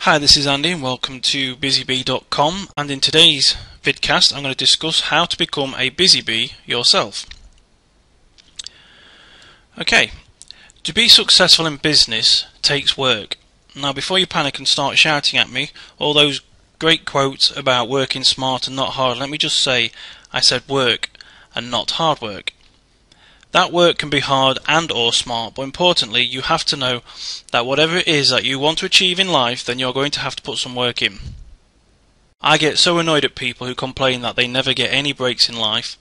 Hi, this is Andy and welcome to BizzeBee.com, and in today's vidcast I'm going to discuss how to become a BizzeBee yourself. Okay, to be successful in business takes work. Now before you panic and start shouting at me all those great quotes about working smart and not hard, let me just say I said work and not hard work. That work can be hard and or smart, but importantly you have to know that whatever it is that you want to achieve in life, then you're going to have to put some work in. I get so annoyed at people who complain that they never get any breaks in life,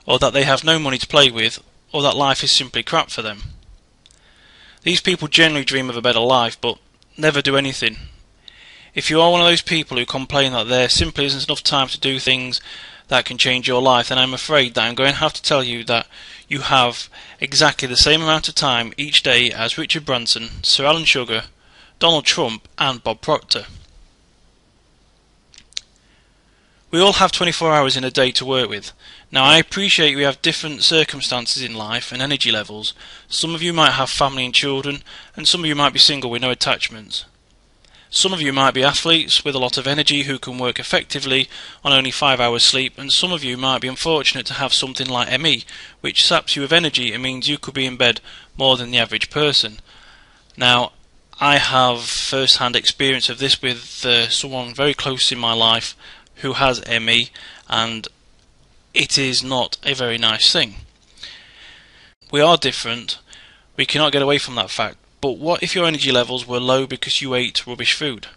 or that they have no money to play with, or that life is simply crap for them. These people generally dream of a better life, but never do anything. If you are one of those people who complain that there simply isn't enough time to do things that can change your life, then I'm afraid that I'm going to have to tell you that you have exactly the same amount of time each day as Richard Branson, Sir Alan Sugar, Donald Trump and Bob Proctor. We all have 24 hours in a day to work with. Now I appreciate we have different circumstances in life and energy levels. Some of you might have family and children, and some of you might be single with no attachments. Some of you might be athletes with a lot of energy who can work effectively on only 5 hours sleep, and some of you might be unfortunate to have something like ME, which saps you of energy and means you could be in bed more than the average person. Now, I have first-hand experience of this with someone very close in my life who has ME, and it is not a very nice thing. We are different, we cannot get away from that fact. But what if your energy levels were low because you ate rubbish food?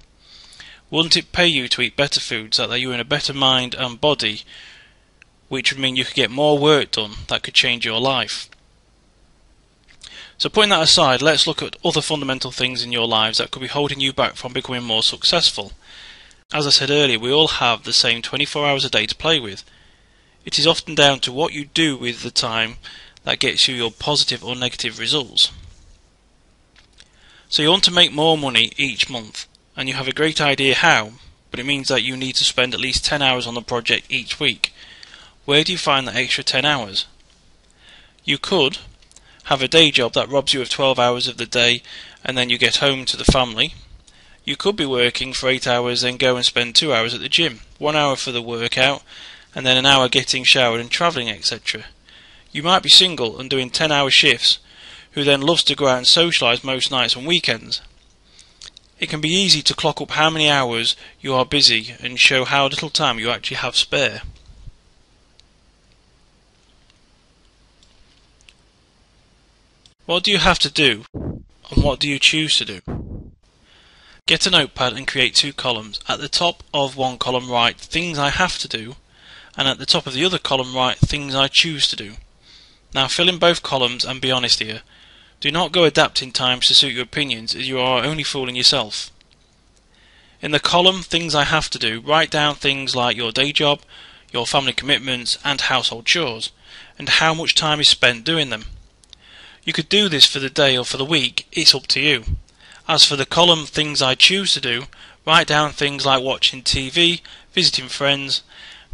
Wouldn't it pay you to eat better foods so that you were in a better mind and body, which would mean you could get more work done that could change your life? So putting that aside, let's look at other fundamental things in your lives that could be holding you back from becoming more successful. As I said earlier, we all have the same 24 hours a day to play with. It is often down to what you do with the time that gets you your positive or negative results. So you want to make more money each month, and you have a great idea how, but it means that you need to spend at least 10 hours on the project each week. Where do you find that extra 10 hours? You could have a day job that robs you of 12 hours of the day and then you get home to the family. You could be working for 8 hours, then go and spend 2 hours at the gym, 1 hour for the workout, and then an hour getting showered and travelling, etc. You might be single and doing 10-hour shifts, who then loves to go out and socialise most nights and weekends. It can be easy to clock up how many hours you are busy and show how little time you actually have spare. What do you have to do, and what do you choose to do? Get a notepad and create 2 columns. At the top of one column write things I have to do, and at the top of the other column write things I choose to do. Now fill in both columns and be honest here. Do not go adapting times to suit your opinions, as you are only fooling yourself. In the column things I have to do, write down things like your day job, your family commitments and household chores, and how much time is spent doing them. You could do this for the day or for the week, it's up to you. As for the column things I choose to do, write down things like watching TV, visiting friends,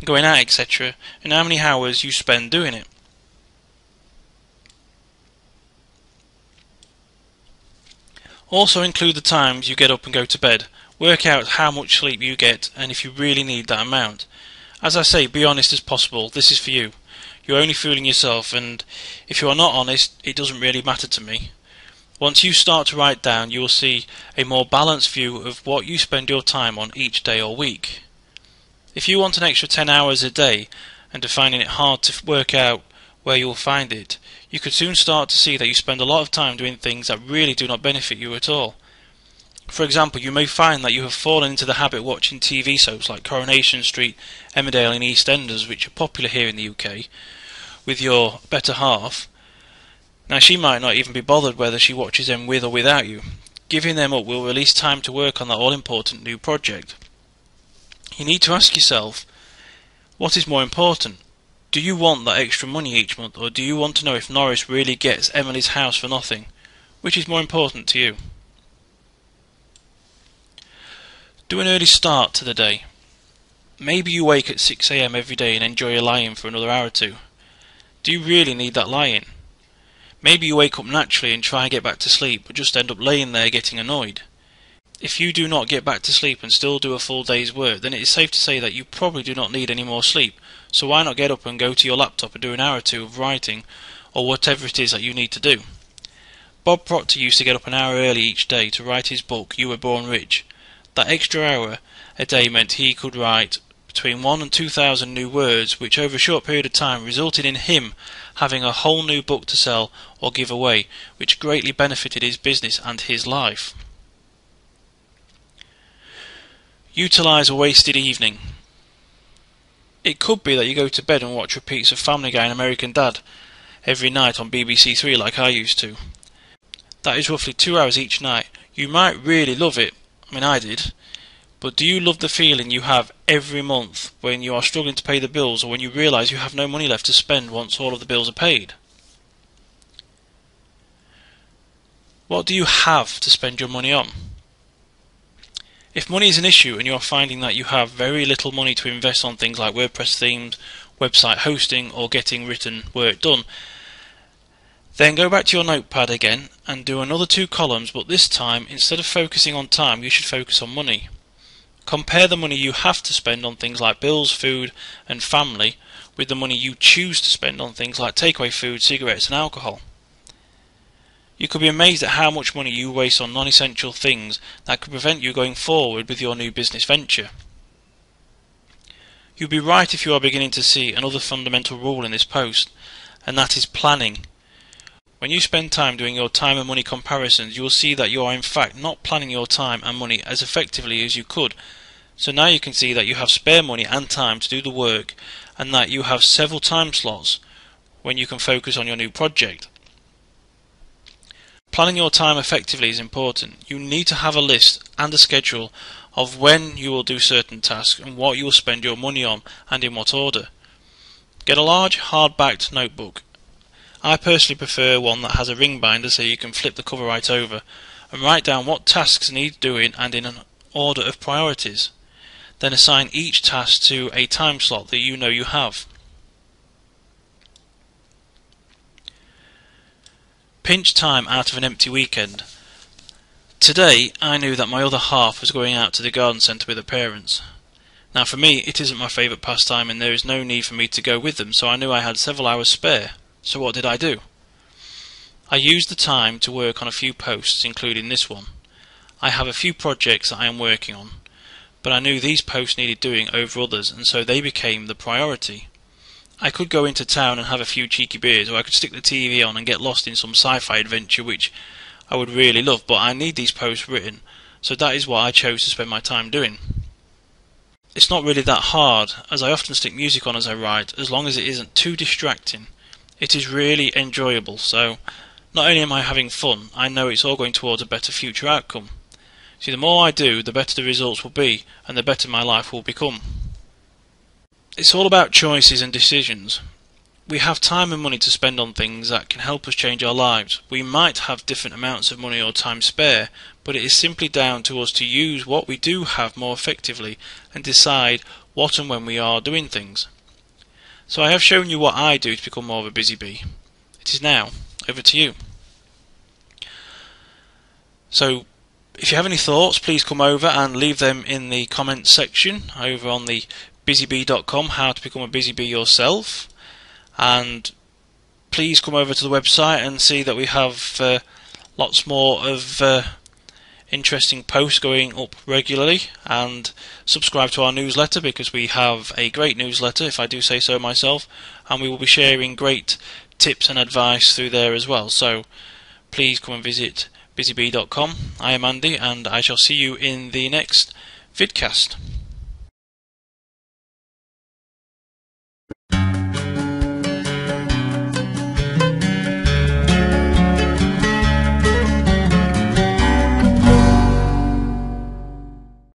going out, etc., and how many hours you spend doing it. Also include the times you get up and go to bed. Work out how much sleep you get and if you really need that amount. As I say, be honest as possible. This is for you. You're only fooling yourself, and if you are not honest, it doesn't really matter to me. Once you start to write down, you will see a more balanced view of what you spend your time on each day or week. If you want an extra 10 hours a day and are finding it hard to work out where you will find it, you could soon start to see that you spend a lot of time doing things that really do not benefit you at all. For example, you may find that you have fallen into the habit of watching TV soaps like Coronation Street, Emmerdale and EastEnders, which are popular here in the UK, with your better half. Now she might not even be bothered whether she watches them with or without you. Giving them up will release time to work on that all-important new project. You need to ask yourself, what is more important? Do you want that extra money each month, or do you want to know if Norris really gets Emily's house for nothing? Which is more important to you? Do an early start to the day. Maybe you wake at 6 AM every day and enjoy a lie-in for another hour or two. Do you really need that lie-in? Maybe you wake up naturally and try and get back to sleep, but just end up laying there getting annoyed. If you do not get back to sleep and still do a full day's work, then it is safe to say that you probably do not need any more sleep. So why not get up and go to your laptop and do an hour or two of writing, or whatever it is that you need to do. Bob Proctor used to get up an hour early each day to write his book, You Were Born Rich. That extra hour a day meant he could write between 1,000 and 2,000 new words, which over a short period of time resulted in him having a whole new book to sell or give away, which greatly benefited his business and his life. Utilise a wasted evening. It could be that you go to bed and watch repeats of Family Guy and American Dad every night on BBC Three like I used to. That is roughly 2 hours each night. You might really love it. I mean, I did. But do you love the feeling you have every month when you are struggling to pay the bills, or when you realise you have no money left to spend once all of the bills are paid? What do you have to spend your money on? If money is an issue and you are finding that you have very little money to invest on things like WordPress themes, website hosting, or getting written work done, then go back to your notepad again and do another 2 columns, but this time, instead of focusing on time, you should focus on money. Compare the money you have to spend on things like bills, food and family with the money you choose to spend on things like takeaway food, cigarettes and alcohol. You could be amazed at how much money you waste on non-essential things that could prevent you going forward with your new business venture. You'd be right if you are beginning to see another fundamental rule in this post, and that is planning. When you spend time doing your time and money comparisons, you will see that you are in fact not planning your time and money as effectively as you could. So now you can see that you have spare money and time to do the work, and that you have several time slots when you can focus on your new project. Planning your time effectively is important. You need to have a list and a schedule of when you will do certain tasks and what you will spend your money on and in what order. Get a large hard-backed notebook. I personally prefer one that has a ring binder so you can flip the cover right over, and write down what tasks need doing and in an order of priorities. Then assign each task to a time slot that you know you have. Pinch time out of an empty weekend. Today I knew that my other half was going out to the garden centre with her parents. Now for me it isn't my favourite pastime and there is no need for me to go with them, so I knew I had several hours spare. So what did I do? I used the time to work on a few posts, including this one. I have a few projects that I am working on, but I knew these posts needed doing over others, and so they became the priority. I could go into town and have a few cheeky beers, or I could stick the TV on and get lost in some sci-fi adventure which I would really love, but I need these posts written, so that is what I chose to spend my time doing. It's not really that hard, as I often stick music on as I write, as long as it isn't too distracting. It is really enjoyable, so not only am I having fun, I know it's all going towards a better future outcome. See, the more I do, the better the results will be, and the better my life will become. It's all about choices and decisions. We have time and money to spend on things that can help us change our lives. We might have different amounts of money or time spare, but it is simply down to us to use what we do have more effectively and decide what and when we are doing things. So I have shown you what I do to become more of a busy bee. It is now over to you. So if you have any thoughts, please come over and leave them in the comments section over on the BizzeBee.com, how to become a busy bee yourself. And please come over to the website and see that we have lots more of interesting posts going up regularly, and subscribe to our newsletter because we have a great newsletter, if I do say so myself, and we will be sharing great tips and advice through there as well. So please come and visit BizzeBee.com. I am Andy and I shall see you in the next vidcast.